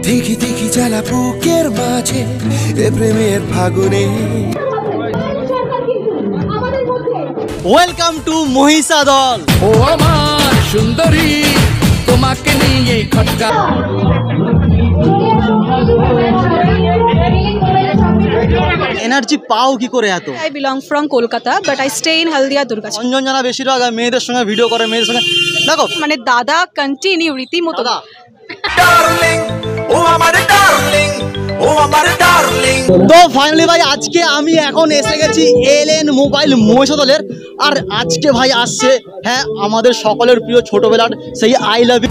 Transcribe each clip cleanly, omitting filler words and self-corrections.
দেখি দেখি জ্বালা বুকের মাঝে এ প্রেমের ফাগুনে। Welcome to Mahishadal. ও আমার সুন্দরী তোমাকে নিয়ে খটকা। এনার্জি পাও কি করে এত? I belong from Kolkata but I stay in Haldia Durgachand. Anjan জানা বেশিরভাগ মেয়েদের সঙ্গে ভিডিও করে, মেয়েদের সঙ্গে দেখো মানে দাদা কন্টিনিউ রীতিমতো দাদা। ডার্লিং ও আমার ডার্লিং, ও আমার ডার্লিং। তো ফাইনালি ভাই আজকে আমি এখন এসে গেছি এলএন মোবাইল মহিষাদলের। আর আজকে ভাই আসছে হ্যাঁ আমাদের সকলের প্রিয় ছোটবেলার সেই আই লাভ ইউ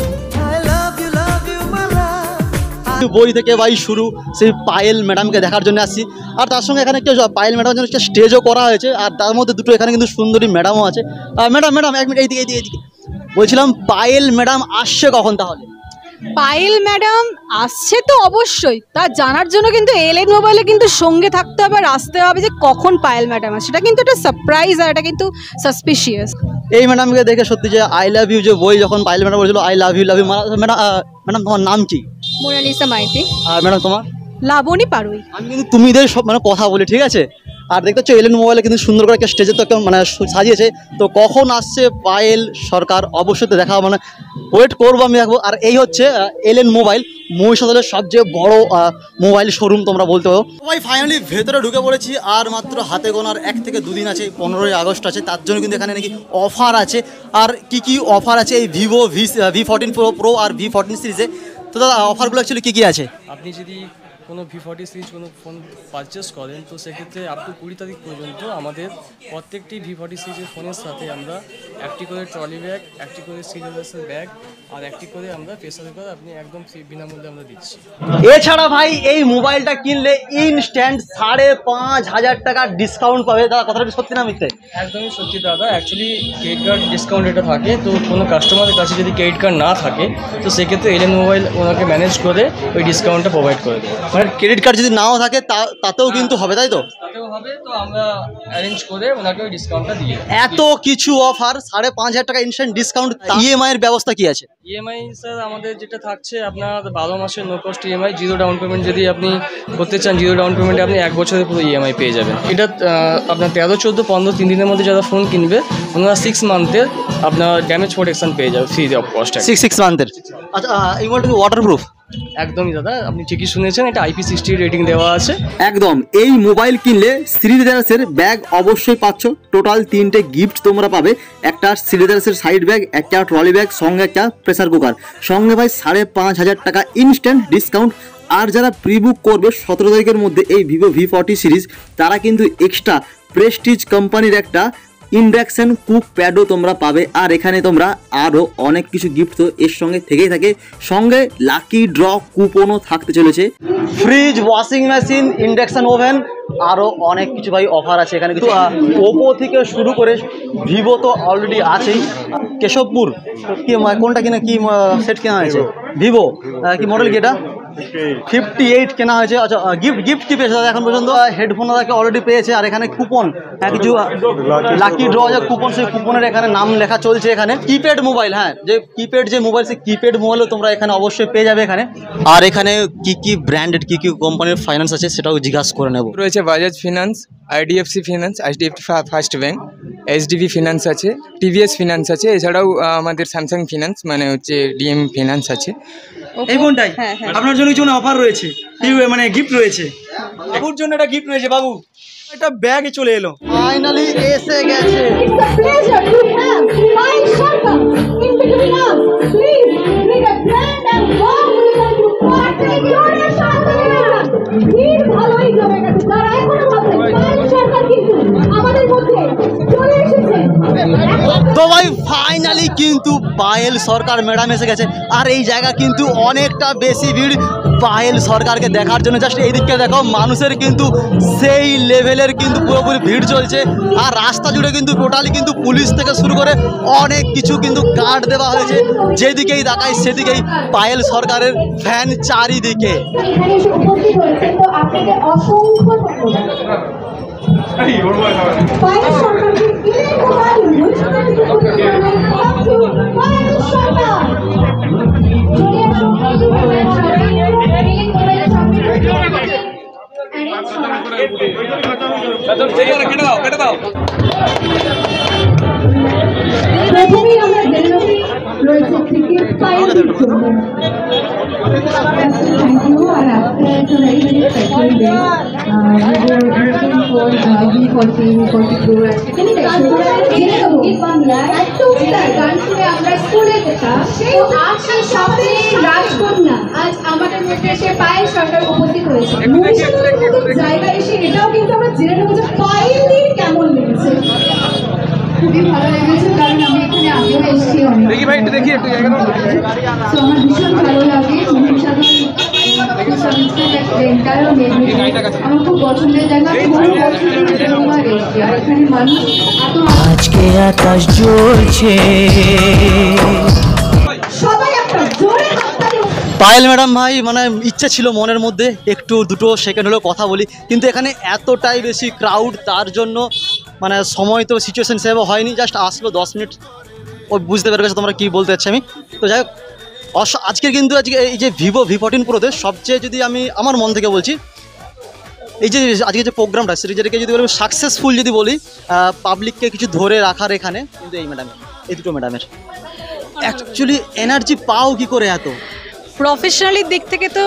বই থেকে ভাই শুরু, সেই পায়েল ম্যাডামকে দেখার জন্য আসছি। আর তার সঙ্গে এখানে একটা পায়েল ম্যাডামের জন্য একটা স্টেজও করা হয়েছে। আর তার মধ্যে দুটো এখানে কিন্তু সুন্দরী ম্যাডামও আছে। ম্যাডাম ম্যাডাম এক মিনিট এইদিকে বলছিলাম পায়েল ম্যাডাম আসছে কখন তাহলে? পায়েল ম্যাডাম আসছে তো অবশ্যই, তা জানার জন্য কিন্তু এলএন মোবাইলে কিন্তু সঙ্গে থাকতে হবে আর আসতে হবে যে কখন পায়েল ম্যাডাম আসে। সেটা কিন্তু একটা সারপ্রাইজ আর এটা কিন্তু সাসপিশিয়াস। এই ম্যাডামকে দেখে সত্যি যে আই লাভ ইউ যে বই যখন পায়েল ম্যাডাম বলেছিল I love you madam. Madam তোমার নাম কি? মোনালিসা মাইতি। আর ম্যাডাম তোমার? লাবণী পারুই। আমি কিন্তু তুমিদের সব মানে কথা বলি, ঠিক আছে? আর দেখতে পাচ্ছ এলএন মোবাইলে কিন্তু সুন্দর করে একটা স্টেজে তো একটা মানে সাজিয়েছে। তো কখন আসছে পায়েল সরকার অবশ্যই তো দেখা মানে ওয়েট করবো, আমি দেখবো। আর এই হচ্ছে এলএন মোবাইল মহিষাদলের সবচেয়ে বড় মোবাইল শোরুম তোমরা বলতে পারো। ভাই ফাইনালি ভেতরে ঢুকে পড়েছি। আর মাত্র হাতে গোনার 1 থেকে 2 দিন আছে, 15ই আগস্ট আছে। তার জন্য কিন্তু এখানে নাকি অফার আছে। আর কি অফার আছে এই ভিভো V14 প্রো আর V14 সিরিজে? তো দাদা অফারগুলো অ্যাকচুয়ালি কী আছে? আপনি যদি কোনো V40 সিরিজ কোনো ফোন পারচেস করেন তো সেক্ষেত্রে আপ টু 20 তারিখ পর্যন্ত আমাদের প্রত্যেকটি V40 সিরিজের ফোনের সাথে আমরা একটি করে ট্রলি ব্যাগ, একটি করে সিলিন্ডারের ব্যাগ আর একটি করে আমরা প্রেসার কুকার আপনি একদম বিনামূল্যে আমরা দিচ্ছি। এছাড়া ভাই এই মোবাইলটা কিনলে ইনস্ট্যান্ট 5,500 টাকার ডিসকাউন্ট পাবে। দাদা কথাটা সত্যি না মিথ্যে? একদমই সত্যি দাদা। অ্যাকচুয়ালি ক্রেডিট কার্ড ডিসকাউন্ট এটা থাকে, তো কোনো কাস্টমারের কাছে যদি ক্রেডিট কার্ড না থাকে তো সেক্ষেত্রে এলএন মোবাইল ওনাকে ম্যানেজ করে ওই ডিসকাউন্টটা প্রোভাইড করে দেয়। মানে ক্রেডিট কার্ড যদি নাও থাকে তাতেও কিন্তু হবে, তাই তো? তাতেও হবে, তো আমরা অ্যারেঞ্জ করে ওনাকে ওই ডিসকাউন্টটা দিয়ে এত কিছু অফার, 5,500 টাকা ইনস্ট্যান্ট ডিসকাউন্ট। ইএমআই এর ব্যবস্থা কি আছে? ইএমআই স্যার আমাদের যেটা থাকছে আপনার 12 মাসের no cost EMI, 0 down payment যদি আপনি করতে চান 0 ডাউন পেমেন্টে আপনি 1 বছরের পুরো ইএমআই পেয়ে যাবেন। এটা আপনার 13, 14, 15, 3 দিনের মধ্যে যারা ফোন কিনবে ওনারা 6 মান্থের আপনার ড্যামেজ প্রোটেকশন পেয়ে যাবে ফ্রি অফ কস্ট। 6 মান্থের। আচ্ছা এই মোবাইলটা ওয়াটারপ্রুফ? একদমই দাদা, আপনি ঠিকই শুনেছেন, এটা IP60 রেটিং দেওয়া আছে। একদম। এই মোবাইল কিনলে শ্রীলেদার্সের ব্যাগ অবশ্যই পাচ্ছ। টোটাল 3টে গিফট তোমরা পাবে। একটা শ্রীলেদার্সের সাইড ব্যাগ, একটা ট্রলি ব্যাগ, সঙ্গে একটা প্রেসার কুকার, সঙ্গে ভাই 5,500 টাকা ইনস্ট্যান্ট ডিসকাউন্ট। আর যারা প্রি বুক করবে 17 তারিখের মধ্যে এই ভিভো V40 সিরিজ, তারা কিন্তু এক্সট্রা প্রেস্টিজ কোম্পানির একটা ইন্ডাকশন কুক প্যাডও তোমরা পাবে। আর এখানে তোমরা আরও অনেক কিছু গিফট তো এর সঙ্গে থেকেই থাকে, সঙ্গে লাকি ড্র কুপনও থাকতে চলেছে। Fridge, washing machine, induction oven, আরও অনেক কিছু ভাই অফার আছে এখানে। কিন্তু ওপো থেকে শুরু করে ভিভো তো অলরেডি আছেই। কেশবপুর কি কোনটা কিনা কি সেট কেনা হয়েছে? ভিভো কি মডেল কি এটা? 58 কেনা হয়েছে। আচ্ছা গিফট কি পেয়েছে দাদা এখন পর্যন্ত? হেডফোন দাদাকে অলরেডি পেয়েছে। আর এখানে কুপন, কিছু লাকি ড্র যে কুপন, সেই কুপনের এখানে নাম লেখা চলছে। এখানে কিপ্যাড মোবাইল, হ্যাঁ যে কিপ্যাড যে মোবাইল, সেই কিপ্যাড মোবাইলও তোমরা এখানে অবশ্যই পেয়ে যাবে এখানে। আর এখানে কি ব্র্যান্ডেড কি কোম্পানির ফাইন্যান্স আছে সেটাও জিজ্ঞাসা করে নেব। রয়েছে Bajaj finance, IDFC finance, HDFC first bank, HDB finance আছে, TVS ফিনান্স আছে, এছাড়াও আমাদের স্যামসাং ফিনান্স মানে হচ্ছে DM ফিনান্স আছে। এই ফোনটাই আপনার জন্য কিছু অফার রয়েছে, মানে গিফট রয়েছে। বাবুর জন্য একটা গিফট রয়েছে। বাবু একটা ব্যাগ চলে এলো, ফাইনালি এসে গেছে। তো ভাই ফাইনালি কিন্তু পায়েল সরকার ম্যাডাম এসে গেছে। আর এই জায়গা কিন্তু অনেকটা বেশি ভিড় পায়েল সরকারকে দেখার জন্য। জাস্ট এই দিকটা দেখো, মানুষের কিন্তু সেই লেভেলের কিন্তু পুরোপুরি ভিড় চলছে। আর রাস্তা জুড়ে কিন্তু টোটালি কিন্তু পুলিশ থেকে শুরু করে অনেক কিছু কিন্তু গার্ড দেওয়া হয়েছে। যেদিকেই তাকাই সেদিকেই পায়েল সরকারের ফ্যান চারিদিকে। প্রথমেই আমরা জেনে নেব রয়েছে ক্রিকেট ফাইনাল জন্য থ্যাংক ইউ আর after it's a very very special day গান শুনে আমরা স্কুলে যেতাম আজ সেই স্বপ্নের রাজকন্যা আজ আমাদের মধ্যে সে পায়েল সরকার উপস্থিত হয়েছে জায়গায় এসে এটাও কিন্তু আমরা জেনে নেবো যে পায়েলদের কেমন লেগেছে। খুবই ভালো লেগেছে কারণ আমি এখানে আগেও এসেছি অনেক তো আমার ভীষণ ভালো লাগে আমার খুব পছন্দের জায়গা বহুবার এসেছি আর এখানে মানুষ এত আজকে আকাশ জ্বলছে সবাই একটা জোরে হাততালি। পায়েল ম্যাডাম ভাই মানে ইচ্ছে ছিল মনের মধ্যে একটু দুটো সেকেন্ড হলেও কথা বলি, কিন্তু এখানে এতটাই বেশি ক্রাউড, তার জন্য মানে সময় তো সিচুয়েশন সেভাবে হয়নি, জাস্ট আসলো 10 মিনিট ও বুঝতে পেরে গেছে তোমরা কী বলতে চাচ্ছি আমি। তো যাই হোক আজকের কিন্তু আজকে এই যে ভিভো V14 প্রোতে সবচেয়ে যদি আমি আমার মন থেকে বলছি এই যে আজকে যে প্রোগ্রামটা সেটাকে যদি বলি সাকসেসফুল যদি বলি পাবলিককে কিছু ধরে রাখার এখানে কিন্তু এই ম্যাডামের, এই দুটো ম্যাডামের অ্যাকচুয়ালি এনার্জি পাও কি করে এত? প্রফেশনালির দিক থেকে তো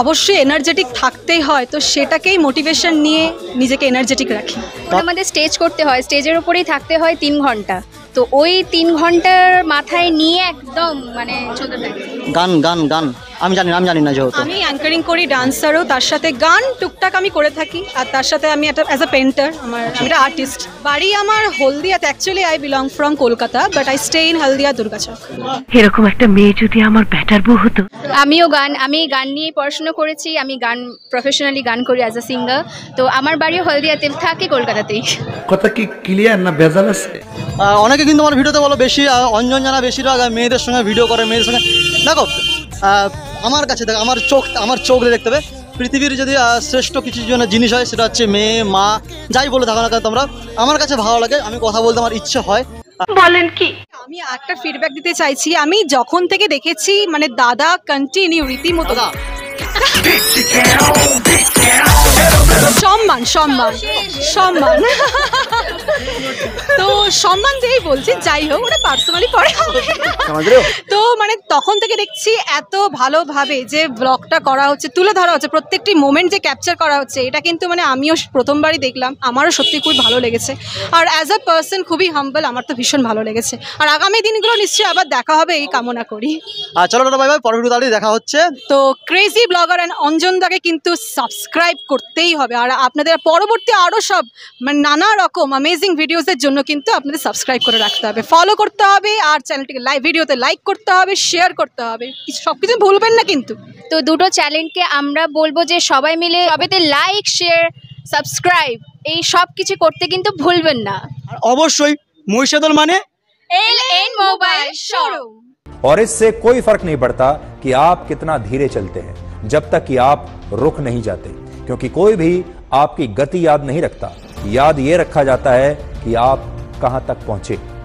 অবশ্যই এনার্জেটিক থাকতেই হয়, তো সেটাকেই মোটিভেশন নিয়ে নিজেকে এনার্জেটিক রাখি। আমাদের স্টেজ করতে হয়, স্টেজের উপরেই থাকতে হয় 3 ঘন্টা, তো ওই 3 ঘন্টার মাথায় নিয়ে একদম মানে চলতে থাকে। গান গান গান আমি জানি না যেহেতু আমি অ্যাঙ্কারিং করি, ডান্সারও, তার সাথে গান টুকটাক আমি করে থাকি, আর তার সাথে আমি একটা অ্যাজ আ পেন্টার, আমি একটা আর্টিস্ট। বাড়ি আমার হলদিয়াতে, actually I belong from Kolkata but I stay in Haldia Durgachak. এরকম একটা মেয়ে যদি আমার ব্যাটার বউ হতো। আমি গান নিয়ে পড়াশোনা করেছি, আমি গান প্রফেশনালি গান করি অ্যাজ আ সিঙ্গার, তো আমার বাড়ি হলদিয়াতে, থাকি কলকাতাতেই। কথা কি ক্লিয়ার না ভেজাল আছে? অনেকে কিন্তু আমার ভিডিওতে বলো বেশি অঞ্জন জানা বেশিরভাগ মেয়েদের সঙ্গে ভিডিও করে, মেয়েদের সঙ্গে দেখো আমার কাছে দেখো আমার চোখ দেখতে হবে পৃথিবীর যদি শ্রেষ্ঠ কিছু জন্য জিনিস হয় সেটা হচ্ছে মেয়ে, মা, যাই বলে থাকো না কেন তোমরা, আমার কাছে ভালো লাগে, আমি কথা বলতে আমার ইচ্ছে হয়। বলেন কি? আমি একটা ফিডব্যাক দিতে চাইছি, আমি যখন থেকে দেখেছি মানে দাদা কন্টিনিউ রীতিমতো সম্মান সম্মান সম্মান তো সম্মান দিয়েই বলছি, যাই হোক ওটা পার্সোনালি পরে। তো মানে তখন থেকে দেখছি এত ভালোভাবে যে ব্লগটা করা হচ্ছে, তুলে ধরা হচ্ছে, প্রত্যেকটি মোমেন্ট যে ক্যাপচার করা হচ্ছে, এটা কিন্তু মানে আমিও প্রথমবারই দেখলাম, আমারও সত্যি খুব ভালো লেগেছে। আর অ্যাজ আ পার্সন খুবই হাম্বল, আমার তো ভীষণ ভালো লেগেছে। আর আগামী দিনগুলো নিশ্চয়ই আবার দেখা হবে এই কামনা করি। চলো টাটা বাই বাই, পরের ভিডিওতে দেখা হচ্ছে। তো ক্রেজি ব্লগার অ্যান্ড অঞ্জনদাকে কিন্তু সাবস্ক্রাইব করতেই হবে, আর আপনাদের পরবর্তী আরও সব মানে নানা রকম অ্যামেজিং ভিডিওসের জন্য কিন্তু আপনাদের সাবস্ক্রাইব করে রাখতে হবে, ফলো করতে হবে, আর চ্যানেলটিকে ভিডিওতে লাইক করতে হবে, শেয়ার করতে হবে, সব কিছু ভুলবেন না কিন্তু। তো দুটো চ্যানেলকে আমরা বলবো যে সবাই মিলে সবেতে লাইক, শেয়ার, সাবস্ক্রাইব এই সব কিছু করতে কিন্তু ভুলবেন না। আর অবশ্যই মহিষাদল মানে LN মোবাইল শোরুম। और इससे कोई फर्क नहीं पड़ता कि आप कितना धीरे चलते हैं, जब तक कि आप रुक नहीं जाते, क्योंकि कोई भी आपकी गति याद नहीं रखता, याद ये रखा जाता है कि आप कहां तक पहुंचे।